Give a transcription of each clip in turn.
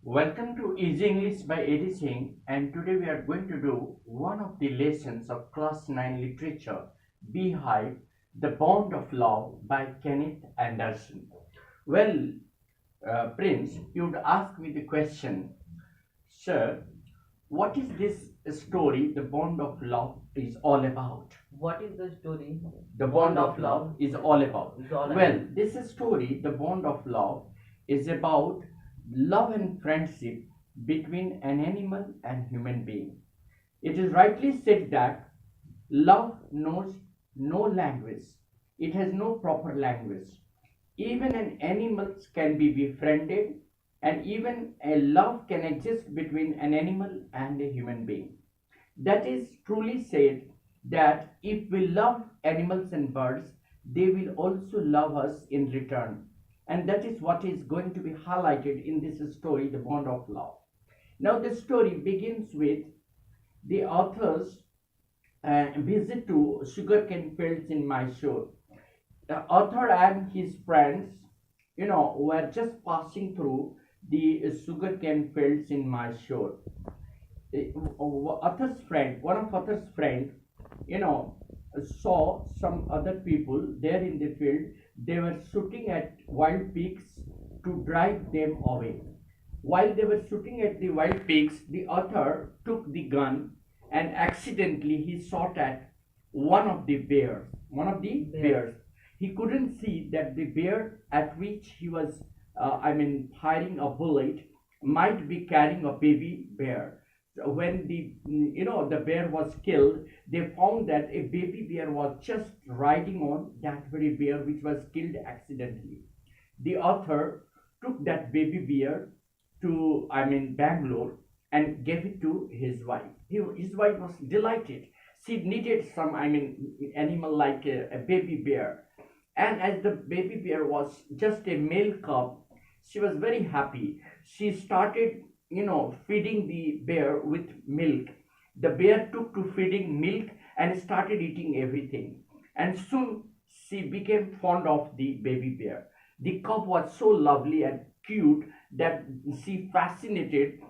Welcome to Easy English by Eddie Singh, and today we are going to do one of the lessons of Class 9 Literature, Beehive, The Bond of Love by Kenneth Anderson. Well, Prince, you would ask me the question, Sir, what is this story, The Bond of Love, is all about? What is the story? The Bond of Love is all about. Is all Well, this story, The Bond of Love, is about love and friendship between an animal and human being. It is rightly said that love knows no language. It has no proper language. Even an animal can be befriended, and even a love can exist between an animal and a human being. That is truly said that if we love animals and birds, they will also love us in return. And that is what is going to be highlighted in this story, The Bond of Love. Now, the story begins with the author's visit to sugarcane fields in Mysore. The author and his friends, were just passing through the sugarcane fields in Mysore. One of author's friend, you know, saw some other people there in the field. They were shooting at wild pigs to drive them away. While they were shooting at the wild pigs, the author took the gun and accidentally he shot at one of the bears. One of the bears. He couldn't see that the bear at which he was, firing a bullet might be carrying a baby bear. So when the bear was killed, they found that a baby bear was just riding on that very bear which was killed accidentally. The author took that baby bear to Bangalore and gave it to his wife. His wife was delighted. She needed some animal like a baby bear, and as the baby bear was just a male cub, she was very happy. She started feeding the bear with milk. The bear took to feeding milk and started eating everything, and soon she became fond of the baby bear. The cub was so lovely and cute that she fascinated,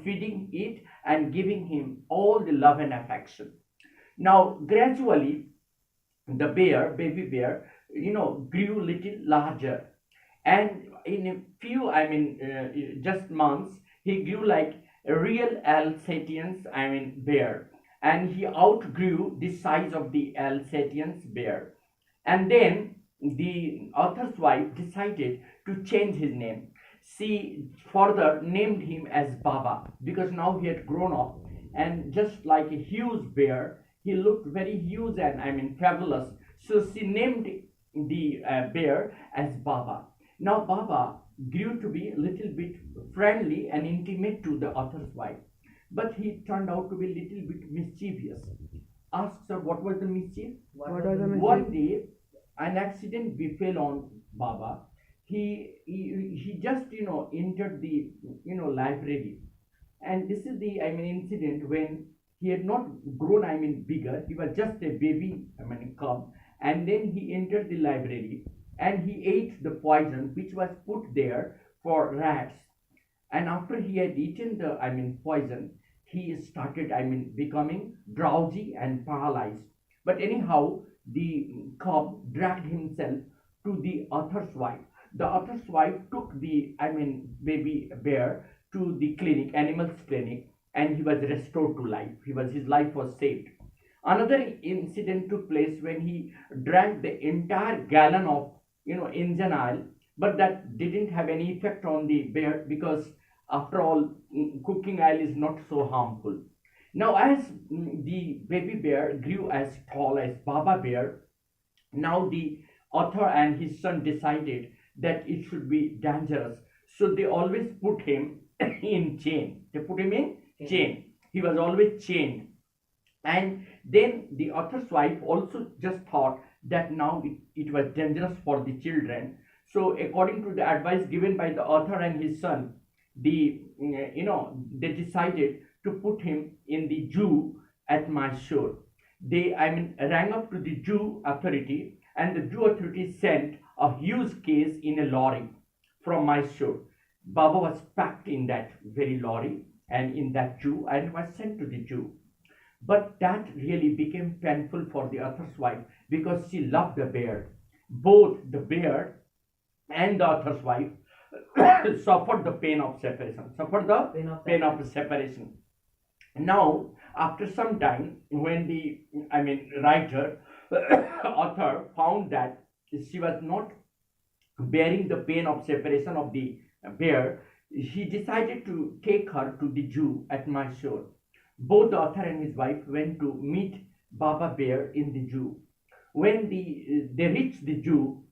feeding it and giving him all the love and affection. Now gradually the baby bear, grew little larger, and in a few just months he grew like a real Alsatian's bear, and he outgrew the size of the Alsatian's bear. And then the author's wife decided to change his name. She further named him as Baba because now he had grown up, and just like a huge bear, he looked very huge and fabulous. So she named the bear as Baba. Now Baba grew to be a little bit friendly and intimate to the author's wife, but he turned out to be a little bit mischievous. Asks her what was the mischief. What was the One day, an accident befell on Baba. He just entered the library, and this is the incident when he had not grown bigger. He was just a baby cub, and then he entered the library and he ate the poison which was put there for rats. And after he had eaten the poison, he started becoming drowsy and paralyzed. But anyhow, the cub dragged himself to the author's wife. The author's wife took the baby bear to the clinic, animals clinic, and he was restored to life. His life was saved. Another incident took place when he drank the entire gallon of engine oil, but that didn't have any effect on the bear because after all, cooking oil is not so harmful. Now as the baby bear grew as tall as Baba bear, now the author and his son decided that it should be dangerous, so they always put him in chain. They put him in chain. He was always chained. And then the author's wife also just thought that now it was dangerous for the children. So according to the advice given by the author and his son, they decided to put him in the zoo at Mysore. They rang up to the zoo authority, and the zoo authority sent a huge case in a lorry from Mysore. Baba was packed in that very lorry and in that Jew and was sent to the Jew. But that really became painful for the author's wife because she loved the bear. Both the bear and the author's wife suffered the pain of separation, suffered the pain of separation. Now, after some time, when the writer, author found that she was not bearing the pain of separation of the bear, he decided to take her to the Jew at Mysore. Both the author and his wife went to meet Baba Bear in the Jew. When they reached the Jew,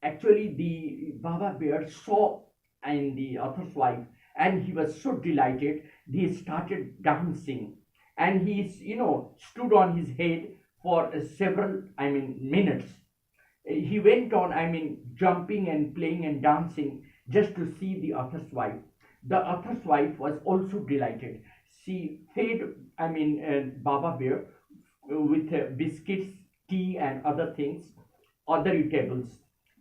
actually the Baba Bear saw and the author's wife, and he was so delighted. He started dancing, and he stood on his head for several minutes. He went on jumping and playing and dancing just to see the author's wife. The author's wife was also delighted. She fed Baba Bear with biscuits, tea and other things, other eatables.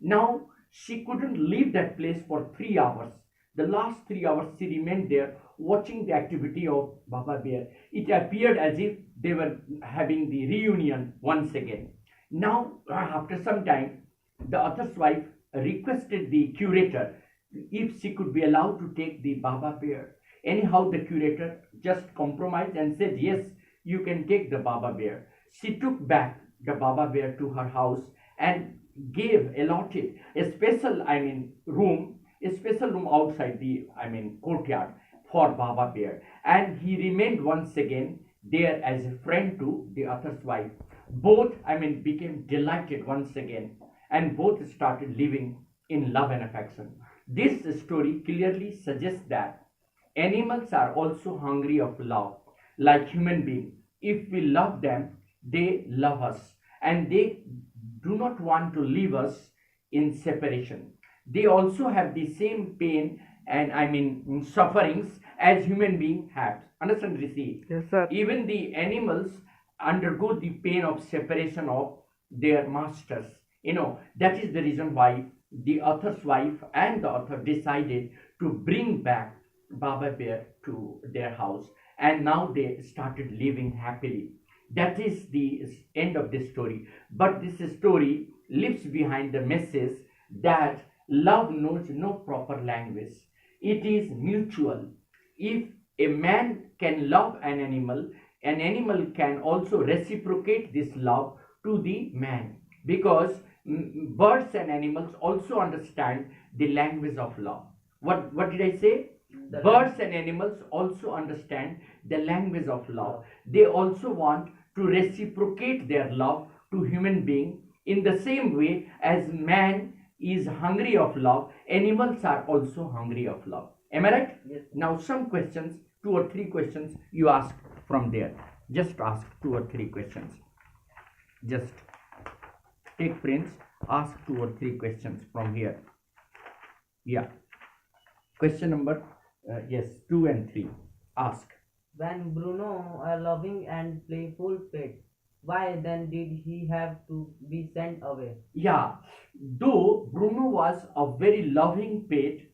Now she couldn't leave that place for 3 hours. The last 3 hours she remained there watching the activity of Baba Bear. It appeared as if they were having the reunion once again. Now, after some time, the author's wife requested the curator if she could be allowed to take the Baba Bear. Anyhow, the curator just compromised and said, yes, you can take the Baba Bear. She took back the Baba Bear to her house and allotted a special, a special room outside the, courtyard for Baba Bear. And he remained once again there as a friend to the author's wife. Both, became delighted once again, and both started living in love and affection. This story clearly suggests that animals are also hungry of love, like human beings. If we love them, they love us, and they do not want to leave us in separation. They also have the same pain and sufferings as human beings have. Understand, Rishi? Yes, sir. Even the animals undergo the pain of separation of their masters. That is the reason why the author's wife and the author decided to bring back Baba Bear to their house, and now they started living happily. That is the end of this story. But this story leaves behind the message that love knows no proper language. It is mutual. If a man can love an animal can also reciprocate this love to the man, because birds and animals also understand the language of love. What did I say? Birds and animals also understand the language of love. They also want to reciprocate their love to human being in the same way as man is hungry of love. Animals are also hungry of love. Am I right? Yes. Now some questions, 2 or 3 questions you ask from there. Just ask 2 or 3 questions. Just take prints, ask 2 or 3 questions from here. Yeah. Question number, yes, 2 and 3. Ask. When Bruno, a loving and playful pet, why then did he have to be sent away? Yeah, though Bruno was a very loving pet,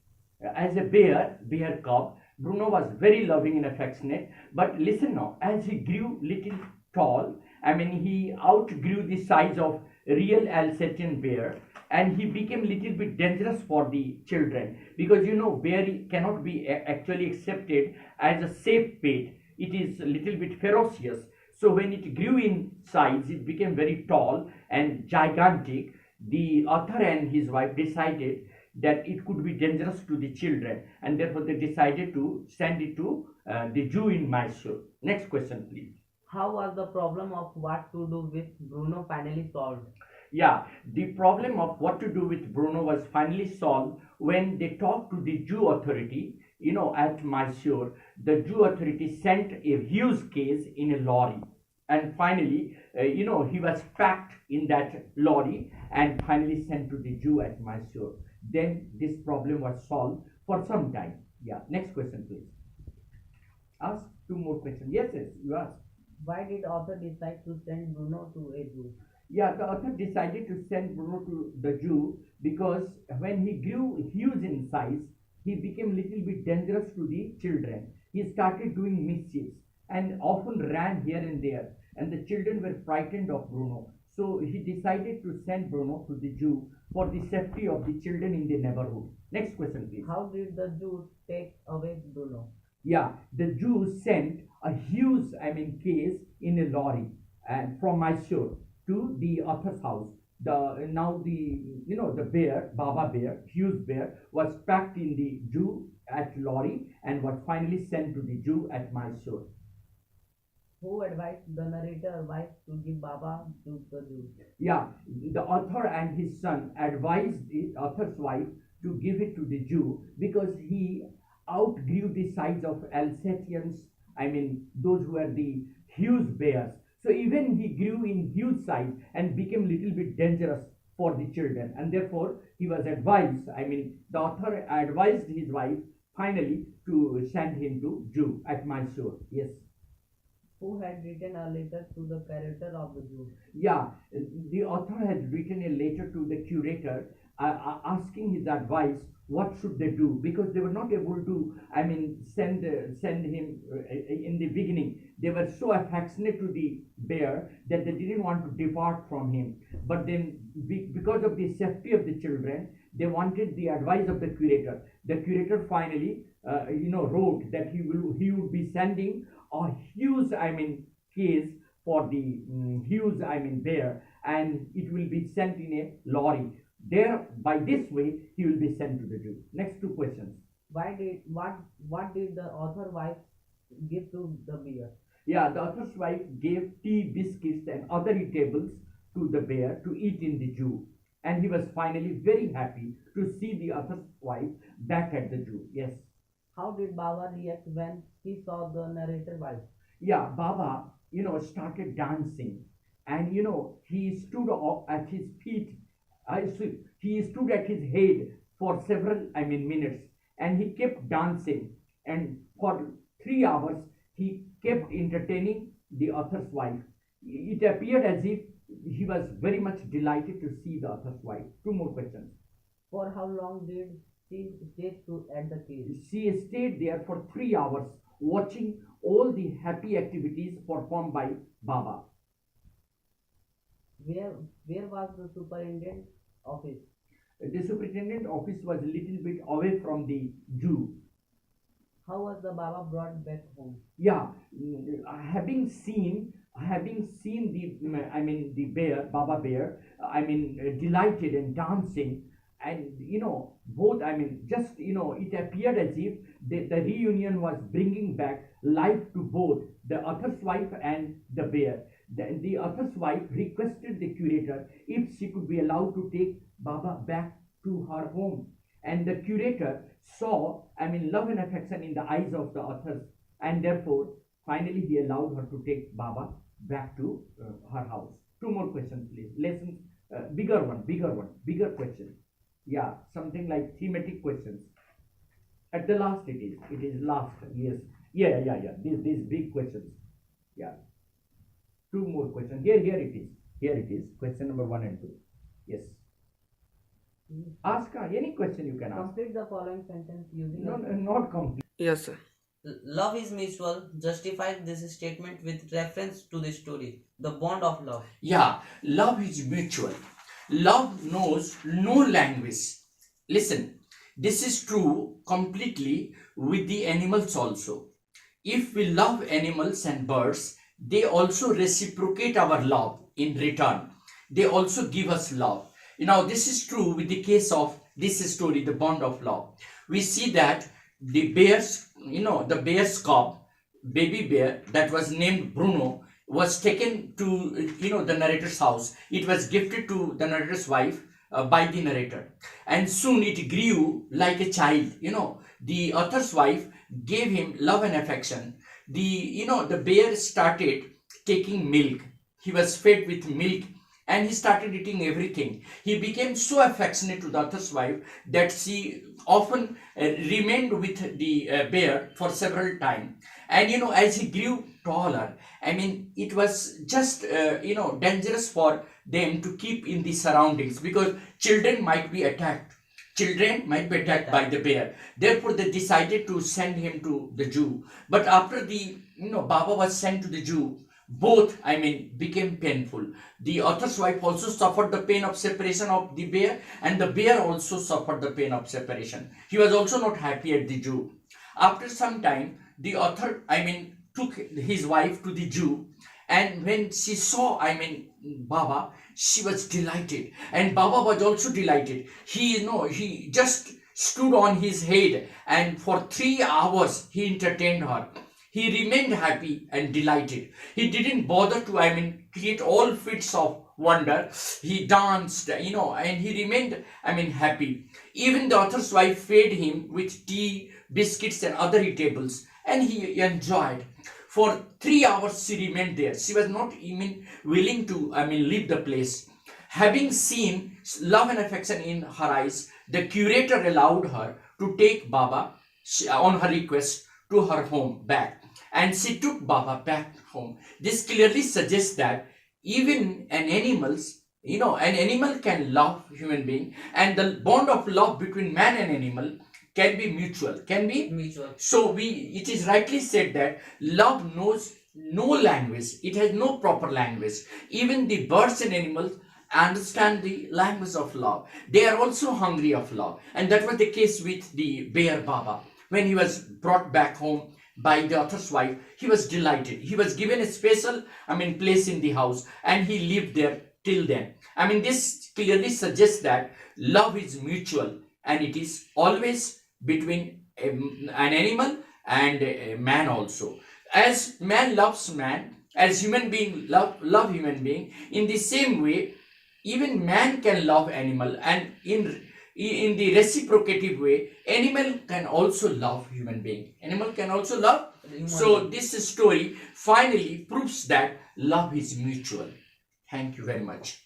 as a bear cub, Bruno was very loving and affectionate. But listen now, as he grew little tall, he outgrew the size of real Alsatian bear, and he became little bit dangerous for the children, because bear cannot be actually accepted as a safe pet. It is a little bit ferocious. So when it grew in size, it became very tall and gigantic. The author and his wife decided that it could be dangerous to the children, and therefore they decided to send it to the Jew in Mysore. Next question, please. How was the problem of what to do with Bruno finally solved? Yeah, the problem of what to do with Bruno was finally solved when they talked to the Jew authority, at Mysore. The Jew authority sent a huge case in a lorry, and finally, he was packed in that lorry and finally sent to the Jew at Mysore. Then this problem was solved for some time. Yeah, next question, please. Ask 2 more questions. Yes, yes, you ask. Why did author decide to send Bruno to a zoo? Yeah, the author decided to send Bruno to the Jew because when he grew huge in size, he became little bit dangerous to the children. He started doing mischiefs and often ran here and there, and the children were frightened of Bruno. So he decided to send Bruno to the zoo for the safety of the children in the neighborhood. Next question, please. How did the Jew take away Bruno? Yeah, the Jews sent a huge, case in a lorry and from Mysore to the author's house. The now the the bear, Baba bear, huge bear, was packed in the Jew at lorry and was finally sent to the Jew at Mysore. Who advised the narrator wife to give Baba to the Jew? Yeah, the author and his son advised the author's wife to give it to the Jew because he outgrew the size of Alsatians, those were the huge bears. So even he grew in huge size and became little bit dangerous for the children, and therefore he was advised, the author advised his wife finally to send him to Jew at Mysore. Yes. Who had written a letter to the curator of the Jew? Yeah, the author has written a letter to the curator asking his advice. What should they do? Because they were not able to, send him in the beginning. They were so affectionate to the bear that they didn't want to depart from him. But then, because of the safety of the children, they wanted the advice of the curator. The curator finally, wrote that he would be sending a huge, case for the huge, bear, and it will be sent in a lorry. There, by this way, he will be sent to the Jew. Next two questions. What did the author wife give to the bear? Yeah, the author's wife gave tea, biscuits, and other eatables to the bear to eat in the Jew, and he was finally very happy to see the author's wife back at the Jew. Yes. How did Baba react when he saw the narrator wife? Yeah, Baba, started dancing, and he stood up at his feet. He stood at his head for several, minutes, and he kept dancing. And for 3 hours, he kept entertaining the author's wife. It appeared as if he was very much delighted to see the author's wife. Two more questions. For how long did she stay at the cave? She stayed there for 3 hours, watching all the happy activities performed by Baba. Where was the superintendent office? The superintendent office was a little bit away from the Jew. How was the Baba brought back home? Yeah, having seen the the bear, Baba bear, delighted and dancing, and both, just it appeared as if the reunion was bringing back life to both the author's wife and the bear. The author's wife requested the curator if she could be allowed to take Baba back to her home, and the curator saw, love and affection in the eyes of the authors, and therefore finally he allowed her to take Baba back to her house. Two more questions, please. Lessons, bigger question. Yeah, something like thematic questions. At the last, it is last. Yes, yeah. These big questions. Yeah, two more questions. Here it is. Question number 1 and 2. Yes. Ask any question you can ask. Complete the following sentence using No, not complete. Yes, sir. Love is mutual. Justify this statement with reference to the story. The bond of love. Yeah, love is mutual. Love knows no language. Listen, this is true completely with the animals also. If we love animals and birds, they also reciprocate our love in return. They also give us love. Now, this is true with the case of this story, the bond of love. We see that the bear's cub, baby bear that was named Bruno, was taken to, the narrator's house. It was gifted to the narrator's wife by the narrator. And soon it grew like a child. The author's wife gave him love and affection. The bear started taking milk. He was fed with milk and he started eating everything. He became so affectionate to the author's wife that she often remained with the bear for several times. And as he grew taller, it was just dangerous for them to keep in the surroundings because children might be attacked. children might be attacked by the bear. Therefore, they decided to send him to the zoo. But after the, Baba was sent to the zoo, both, became painful. The author's wife also suffered the pain of separation of the bear, and the bear also suffered the pain of separation. He was also not happy at the zoo. After some time, the author, took his wife to the zoo, and when she saw, Baba, she was delighted, and Baba was also delighted. He just stood on his head, and for 3 hours he entertained her. He remained happy and delighted. He didn't bother to, create all fits of wonder. He danced, and he remained, happy. Even the author's wife fed him with tea, biscuits, and other eatables, and he enjoyed. For 3 hours she remained there. She was not even willing to, leave the place. Having seen love and affection in her eyes, the curator allowed her to take Baba, on her request, to her home back. And she took Baba back home. This clearly suggests that even an animal can love human being, and the bond of love between man and animal can be mutual. Can be Mutual. so it is rightly said that love knows no language. It has no proper language. Even the birds and animals understand the language of love. They are also hungry of love. And that was the case with the bear Baba. When he was brought back home by the author's wife, he was delighted. He was given a special, place in the house, and he lived there till then. This clearly suggests that love is mutual, and it is always between an animal and a man also. As man loves man, as human being love human being, in the same way, even man can love animal, and in the reciprocative way, animal can also love human being. Animal can also love. So this story finally proves that love is mutual. Thank you very much.